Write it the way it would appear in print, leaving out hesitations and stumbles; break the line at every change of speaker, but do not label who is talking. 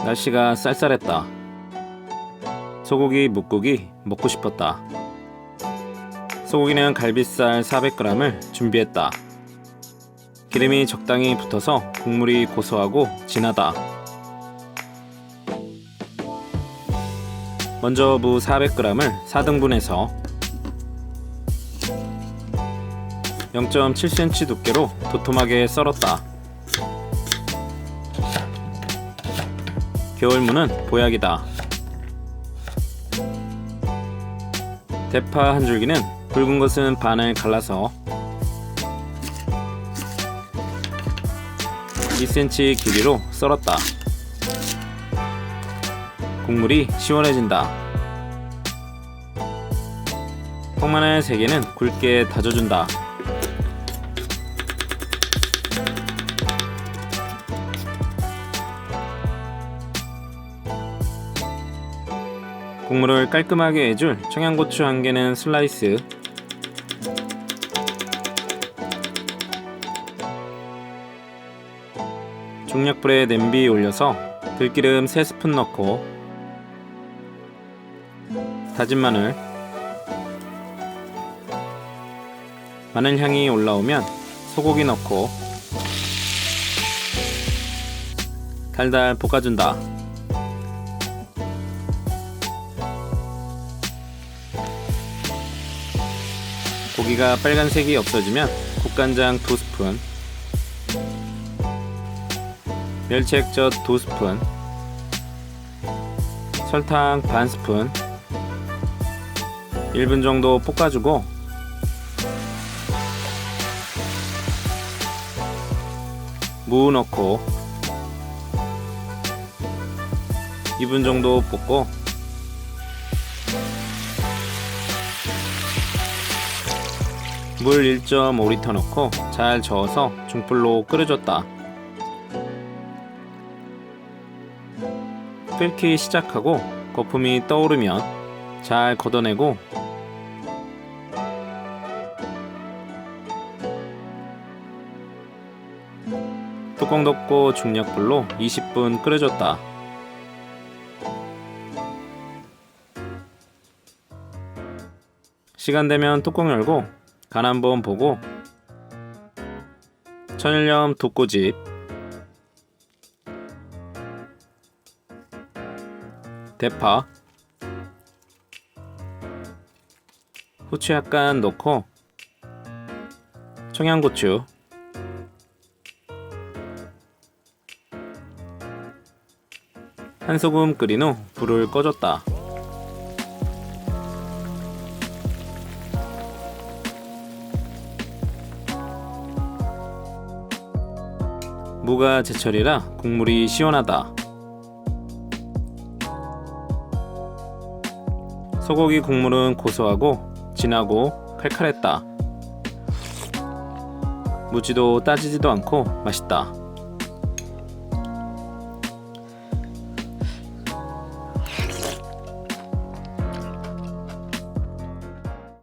날씨가 쌀쌀했다. 소고기 묵국이 먹고 싶었다. 소고기는 갈비살 400g을 준비했다. 기름이 적당히 붙어서 국물이 고소하고 진하다. 먼저 무 400g을 4등분해서 0.7cm 두께로 도톰하게 썰었다. 겨울무는 보약이다. 대파 한 줄기는 굵은 것은 반을 갈라서 2cm 길이로 썰었다. 국물이 시원해진다. 통마늘 3개는 굵게 다져준다. 국물을 깔끔하게 해줄 청양고추 1개는 슬라이스, 중약불에 냄비 올려서 들기름 3스푼 넣고 다진 마늘 향이 올라오면 소고기 넣고 달달 볶아준다. 고기가 빨간색이 없어지면 국간장 2스푼, 멸치액젓 2스푼, 설탕 반 스푼, 1분 정도 볶아주고 무 넣고 2분 정도 볶고 물 1.5리터 넣고 잘 저어서 중불로 끓여줬다. 끓기 시작하고 거품이 떠오르면 잘 걷어내고 뚜껑 덮고 중약불로 20분 끓여줬다. 시간 되면 뚜껑 열고 간 한번 보고 천일염 독고집, 대파, 후추 약간 넣고 청양고추, 한 소금 끓인 후 불을 꺼줬다. 무가 제철이라 국물이 시원하다. 소고기 국물은 고소하고 진하고 칼칼했다. 묻지도 따지지도 않고 맛있다.